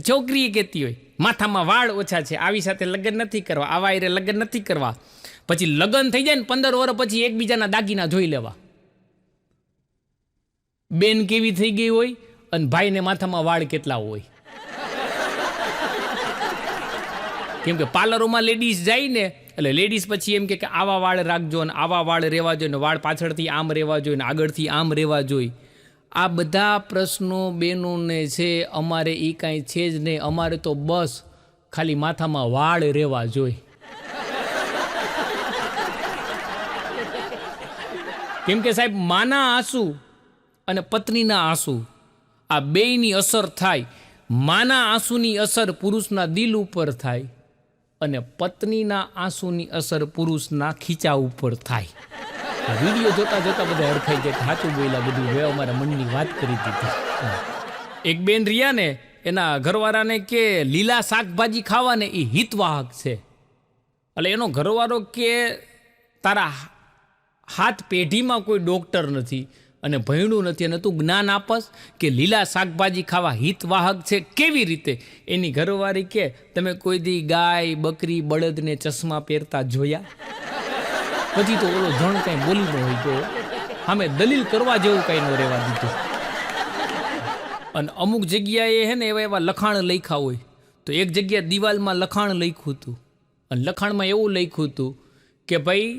છોકરી કહેતી હોય માથામાં વાળ ઓછા છે આવી સાથે લગ્ન નથી કરવા, આવા એરે લગ્ન નથી કરવા. પછી લગ્ન થઈ જાય ને 15 વર્ષ પછી એકબીજાના દાગીના જોઈ લેવા. બેન કેવી થઈ ગઈ હોય અને ભાઈને માથામાં વાળ કેટલા હોય. કેમ કે પાર્લરોમાં લેડીઝ જાય ને એટલે લેડીઝ પછી એમ કે આવા વાળ રાખજો ને આવા વાળ રહેવા જોઈએ ને વાળ પાછળથી આમ રહેવા જોઈએ ને આગળથી આમ રહેવા જોઈએ. આ બધા પ્રશ્નો બેનોને છે, અમારે એ કાંઈ છે જ નહીં. અમારે તો બસ ખાલી માથામાં વાળ રહેવા જોઈએ. કેમ કે સાહેબ માના આંસુ અને પત્નીના આંસુ આ બેયની અસર થાય. માના આંસુની અસર પુરુષના દિલ ઉપર થાય અને પત્નીના આંસુની અસર પુરુષના ખીચા ઉપર થાય. આ વિડીયો જોતા જોતા બધા હરખાઈ જાય, સાચું બોલ્યા બધું હવે અમારા મનની વાત કરી દીધી. એક બેન રહ્યા ને એના ઘરવાળાને કે લીલા શાકભાજી ખાવાને એ હિતવાહક છે. એટલે એનો ઘરવાળો કે તારા હાથ પેઢીમાં કોઈ ડૉક્ટર નથી અને ભણ્યું નથી અને તું જ્ઞાન આપસ કે લીલા શાકભાજી ખાવા હિતવાહક છે કેવી રીતે? એની ઘરવાળી કે તમે કોઈ દી ગાય બકરી બળદને ચશ્મા પહેરતા જોયા? પછી તો ઓલો જણ કાંઈ બોલી ન હોય તો સામે દલીલ કરવા જેવું કાંઈ ન રહેવા દીધું. અને અમુક જગ્યાએ હે ને એવા લખાણ લખ્યા હોય તો એક જગ્યાએ દિવાલમાં લખાણ લખ્યું હતું અને લખાણમાં એવું લખ્યું હતું કે ભાઈ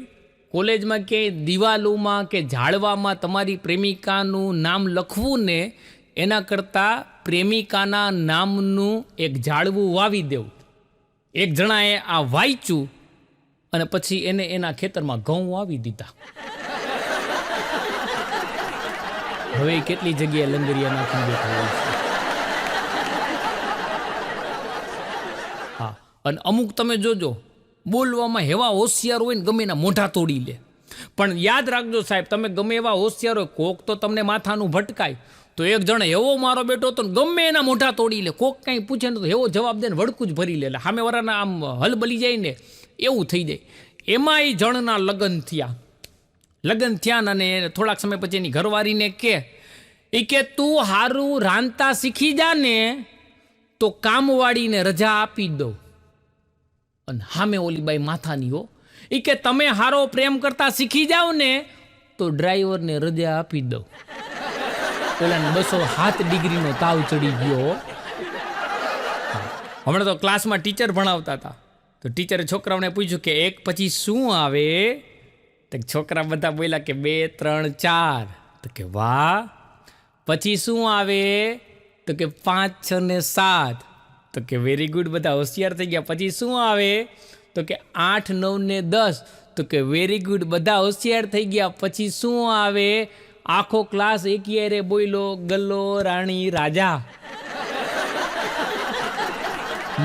કોલેજમાં ક્યાંય દિવાલોમાં કે ઝાડવામાં તમારી પ્રેમિકાનું નામ લખવું ને એના કરતાં પ્રેમિકાના નામનું એક ઝાડવું વાવી દેવું. એક જણાએ આ વાંચ્યું અને પછી એને એના ખેતરમાં ઘઉં વાવી દીધા. હવે કેટલી જગ્યાએ લંગરિયા નાખી બેઠા હોય છે. હા, અને અમુક તમે જોજો બોલવામાં એવા હોશિયાર હોય ને ગમે એના મોઢા તોડી લે. પણ યાદ રાખજો સાહેબ, તમે ગમે એવા હોશિયાર હોય, કોક તો તમને માથાનું ભટકાય. તો એક જણ એવો મારો બેટો હતો ને ગમે એના મોઢા તોડી લે. કોક કાંઈ પૂછે ને તો એવો જવાબ દે ને વડકું જ ભરી લે. એટલે સામેવાળાના આમ હલબલી જાય ને એવું થઈ જાય. એમાં એ જણના લગ્ન થયા અને થોડાક સમય પછી એની ઘરવાળીને કે તું હારું રાંધતા શીખી જા ને તો કામવાળીને રજા આપી દઉં. અને સામે ઓલી બાઈ માથાની હો, કે તમે હારો પ્રેમ કરતા શીખી જાઓ ને તો ડ્રાઈવરને રજા આપી દઉં. પેલાને 207 ડિગ્રીનો તાવ ચડી ગયો. હમણાં તો ક્લાસમાં ટીચર ભણાવતા હતા તો ટીચરે છોકરાઓને પૂછ્યું કે 1 પછી શું આવે? તો છોકરા બધા બોલ્યા કે 2 3 4. તો કે વાહ. પછી શું આવે? તો કે 5 6 ને 7. તો કે વેરી ગુડ, બધા હોશિયાર થઈ ગયા. પછી શું આવે? તો કે 8 9 ને 10. તો કે વેરી ગુડ, બધા હોશિયાર થઈ ગયા. પછી શું આવે? આખો ક્લાસ એકિયારે બોયલો ગલ્લો રાણી રાજા.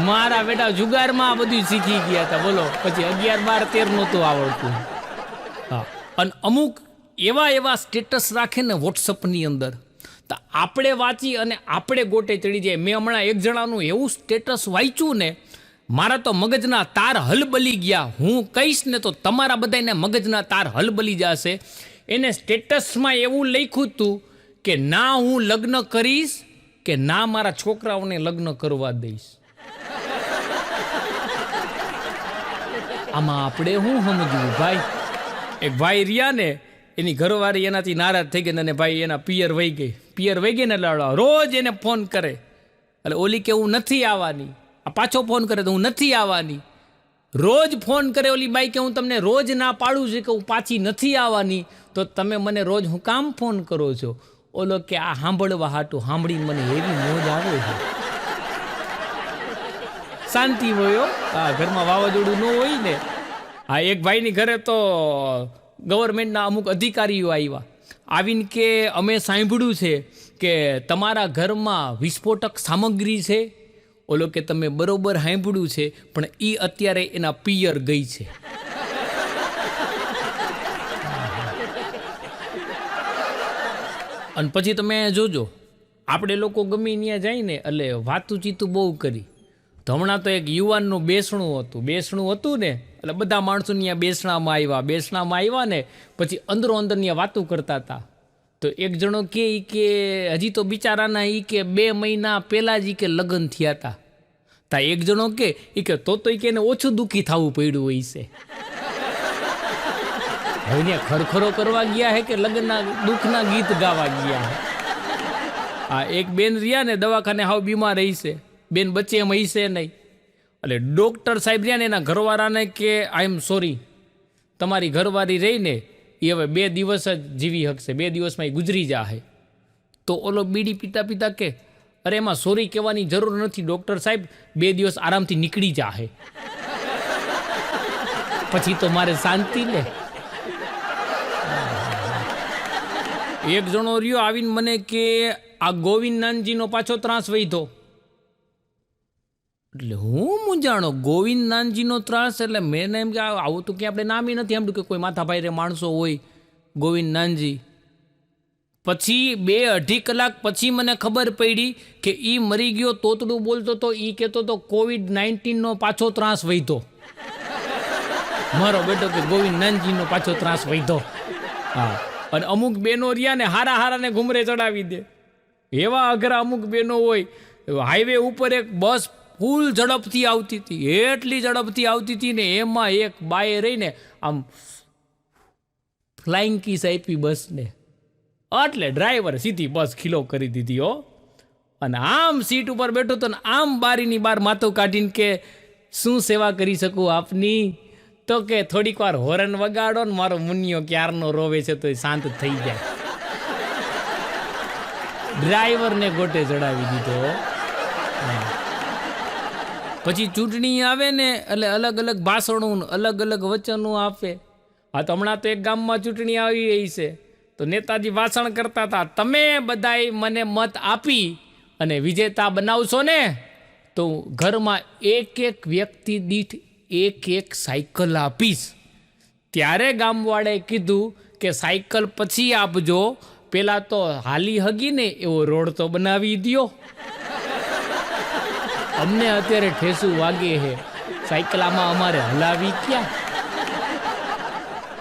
મારા બેટા જુગારમાં બધું શીખી ગયા હતા બોલો. પછી 11 12 13 નહોતું આવડતું. હા, અને અમુક એવા સ્ટેટસ રાખે ને વોટ્સઅપની અંદર, તો આપણે વાંચી અને આપણે ગોટે ચડી જાય. મેં હમણાં એક જણાનું એવું સ્ટેટસ વાંચ્યું ને, મારા તો મગજના તાર હલબલી ગયા. હું કહીશ ને તો તમારા બધાને મગજના તાર હલબલી જશે. એને સ્ટેટસમાં એવું લખ્યું હતું કે ના હું લગ્ન કરીશ કે ના મારા છોકરાઓને લગ્ન કરવા દઈશ. આમાં આપણે શું સમજવું ભાઈ? એક ભાઈ રહ્યા ને, એની ઘરવાળી એનાથી નારાજ થઈ ગઈ અને ભાઈ એના પિયર વહી ગઈ ને એટલે રોજ એને ફોન કરે. એટલે ઓલી કે હું નથી આવવાની. આ પાછો ફોન કરે તો હું નથી આવવાની. રોજ ફોન કરે ઓલી બાઈ કે હું તમને રોજ ના પાડું છું કે હું પાછી નથી આવવાની, તો તમે મને રોજ હું કામ ફોન કરો છો? ઓલો કે આ સાંભળવા હાટું સાંભળીને મને એવી મોજ આવે છે. શાંતિ હોય. હા, ઘરમાં વાવાઝોડું ન હોય ને. હા, એક ભાઈની ઘરે તો ગવર્મેન્ટના અમુક અધિકારીઓ આવ્યા. આવીને કે અમે સાંભળ્યું છે કે તમારા ઘરમાં વિસ્ફોટક સામગ્રી છે. ઓલો કે તમે બરોબર સાંભળ્યું છે, પણ એ અત્યારે એના પિયર ગઈ છે. અને પછી તમે જોજો, આપણે લોકો ગમે ત્યાં જાય ને એટલે વાતું ચીતું બહુ કરી. તો હમણાં તો એક યુવાનનું બેસણું હતું ને, એટલે બધા માણસો ત્યાં બેસણામાં આવ્યા ને પછી અંદરો અંદર ત્યાં વાતું કરતા હતા. તો એક જણો કે હજી તો બિચારાના કે 2 મહિના પહેલાં જ કે લગ્ન થયા હતા. તા એક જણો કે તો એને ઓછું દુઃખી થવું પડ્યું હોય છે. હવે ત્યાં ખરખરો કરવા ગયા હે કે લગ્નના દુઃખના ગીત ગાવા ગયા હે. હા, એક બેન રહ્યા ને દવાખાને હાવ બીમાર રહી છે. બેન બચ્ચે એમ હશે નહીં. એટલે ડૉક્ટર સાહેબ રહ્યા ને એના ઘરવાળાને કે આઈ એમ સોરી, તમારી ઘરવાળી રહીને એ હવે 2 દિવસ જ જીવી શકશે, 2 દિવસમાં એ ગુજરી જાહે. તો ઓલો બીડી પીતા કે અરે એમાં સોરી કહેવાની જરૂર નથી ડૉક્ટર સાહેબ, 2 દિવસ આરામથી નીકળી જાહે. પછી તો મારે શાંતિ લે. એક જણો રહ્યો આવીને મને કે આ ગોવિંદનાનજીનો પાછો ત્રાસ વૈધો. એટલે હું મૂંઝાણો, ગોવિંદનાનજીનો ત્રાસ એટલે મેં એમ કે આવું તો ક્યાં આપણે નામી નથી સાંભળ્યું કે કોઈ માથાભાઈ રે માણસો હોય ગોવિંદનાનજી. પછી 2-2.5 કલાક પછી મને ખબર પડી કે એ મરી ગયો. તોતડું બોલતો હતો, એ કહેતો હતો COVID-19નો પાછો ત્રાસ વૈધો. મારો બેટો કે ગોવિંદનાનજીનો પાછો ત્રાસ વૈધો. હા, અને અમુક બહેનો રહ્યા ને હારાને ઘુમરે ચડાવી દે. એવા અઘરા અમુક બહેનો હોય. હાઈવે ઉપર એક બસ ફૂલ ઝડપથી આવતી હતી, એટલી ઝડપથી આવતી હતી ને એમાં એક બાએ રહીને આમ ફ્લાઇંગ કિસ આપી બસને. એટલે ડ્રાઈવર સીધી બસ ખીલો કરી દીધી હો. અને આમ સીટ ઉપર બેઠો તો આમ બારીની બહાર માથું કાઢીને કે શું સેવા કરી શકું આપની? તો કે થોડીક વાર હોરન વગાડો ને મારો મુનિયો ક્યારનો રોવે છે તો શાંત થઈ જાય. ડ્રાઈવરને ગોટે ચડાવી દીધો. પછી ચૂંટણી આવે ને એટલે અલગ અલગ ભાષણો અલગ અલગ વચનો આપે. હા તો હમણાં તો એક ગામમાં ચૂંટણી આવી રહી છે તો નેતાજી ભાષણ કરતા હતા, તમે બધાય મને મત આપી અને વિજેતા બનાવશો ને તો ઘરમાં એક એક વ્યક્તિ દીઠ એક એક સાયકલ આપીશ. ત્યારે ગામવાળાએ કીધું કે સાયકલ પછી આપજો, પેલા તો હાલી હગીને એવો રોડ તો બનાવી દ્યો. અમને અત્યારે ઠેસું વાગે છે, સાયકલ આમાં અમારે હલાવી ક્યાં?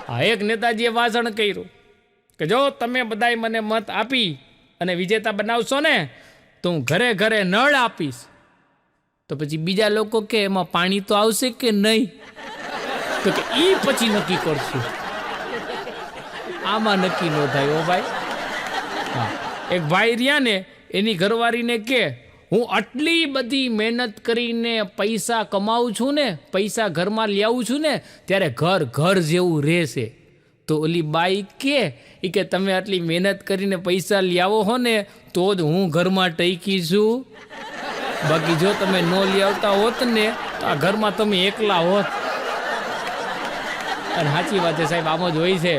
હા, એક નેતાજીએ ભાષણ કર્યું કે જો તમે બધાય મને મત આપી અને વિજેતા બનાવશો ને તો હું ઘરે ઘરે નળ આપીશ. તો પછી બીજા લોકો કે એમાં પાણી તો આવશે કે નહીં? તો કે ઈ પછી નક્કી કરશું. આમાં નક્કી ન થાય હો ભાઈ. હા, એક ભાઈ રહ્યા ને એની ઘરવાળીને કે હું આટલી બધી મહેનત કરીને પૈસા કમાવું છું ને, પૈસા ઘરમાં લાવું છું ને ત્યારે ઘર ઘર જેવું રહેશે. તો ઓલી બાઈ કે તમે આટલી મહેનત કરીને પૈસા લાવો હો ને તો જ હું ઘરમાં ટકી છું. બાકી જો તમે ન લાવતા હોત ને તો આ ઘરમાં તમે એકલા હોત. અને સાચી વાત છે સાહેબ, આમ જ હોય છે.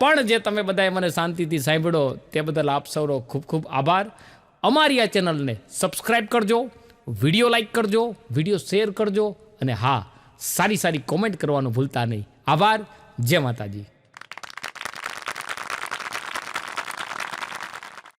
પણ જે તમે બધાએ મને શાંતિથી સાંભળો તે બદલ આપ સૌનો ખૂબ ખૂબ આભાર. અમારી આ ચેનલને સબસ્ક્રાઈબ કરજો, વિડીયો લાઈક કરજો, વિડીયો શેર કરજો અને હા, સારી સારી કોમેન્ટ કરવાનું ભૂલતા નહીં. આભાર. જય માતાજી.